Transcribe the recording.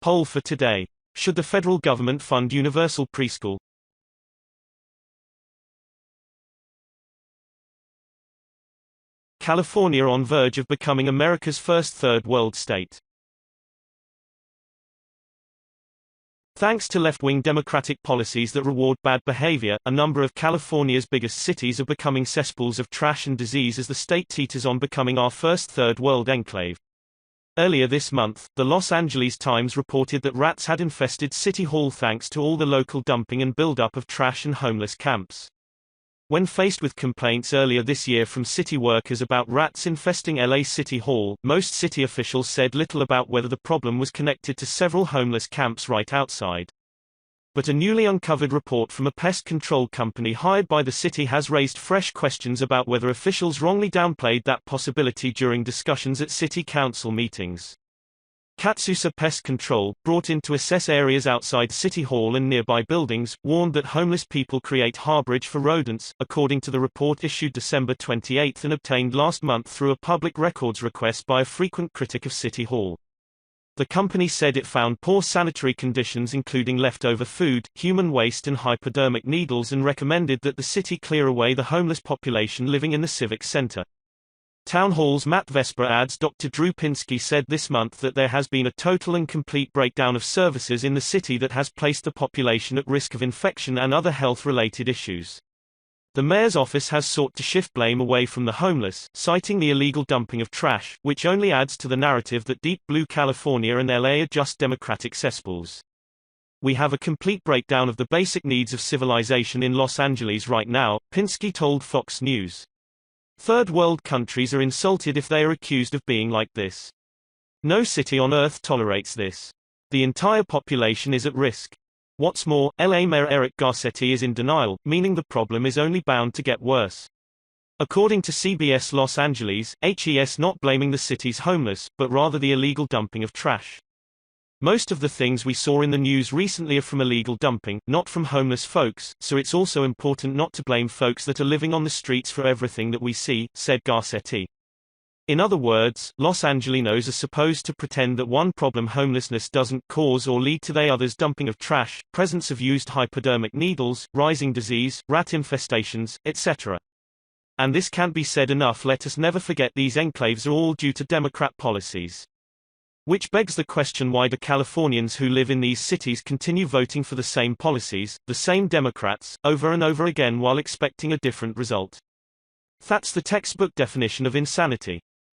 Poll for today. Should the federal government fund universal preschool? California on verge of becoming America's first third world state. Thanks to left-wing Democratic policies that reward bad behavior, a number of California's biggest cities are becoming cesspools of trash and disease as the state teeters on becoming our first third world enclave. Earlier this month, the Los Angeles Times reported that rats had infested City Hall thanks to all the local dumping and buildup of trash and homeless camps. When faced with complaints earlier this year from city workers about rats infesting LA City Hall, most city officials said little about whether the problem was connected to several homeless camps right outside. But a newly uncovered report from a pest control company hired by the city has raised fresh questions about whether officials wrongly downplayed that possibility during discussions at city council meetings. Catsusa Pest Control, brought in to assess areas outside City Hall and nearby buildings, warned that homeless people create harborage for rodents, according to the report issued December 28 and obtained last month through a public records request by a frequent critic of City Hall. The company said it found poor sanitary conditions including leftover food, human waste and hypodermic needles and recommended that the city clear away the homeless population living in the civic center. Town Hall's Matt Vesper adds Dr. Drew Pinsky said this month that there has been a total and complete breakdown of services in the city that has placed the population at risk of infection and other health-related issues. The mayor's office has sought to shift blame away from the homeless, citing the illegal dumping of trash, which only adds to the narrative that deep blue California and LA are just democratic cesspools. We have a complete breakdown of the basic needs of civilization in Los Angeles right now, Pinsky told Fox News. Third world countries are insulted if they are accused of being like this. No city on earth tolerates this. The entire population is at risk. What's more, LA Mayor Eric Garcetti is in denial, meaning the problem is only bound to get worse. According to CBS Los Angeles, HES not blaming the city's homeless, but rather the illegal dumping of trash. Most of the things we saw in the news recently are from illegal dumping, not from homeless folks, so it's also important not to blame folks that are living on the streets for everything that we see, said Garcetti. In other words, Los Angelinos are supposed to pretend that one problem homelessness doesn't cause or lead to the other's dumping of trash, presence of used hypodermic needles, rising disease, rat infestations, etc. And this can't be said enough. Let us never forget these enclaves are all due to Democrat policies. Which begs the question, why do Californians who live in these cities continue voting for the same policies, the same Democrats, over and over again while expecting a different result? That's the textbook definition of insanity.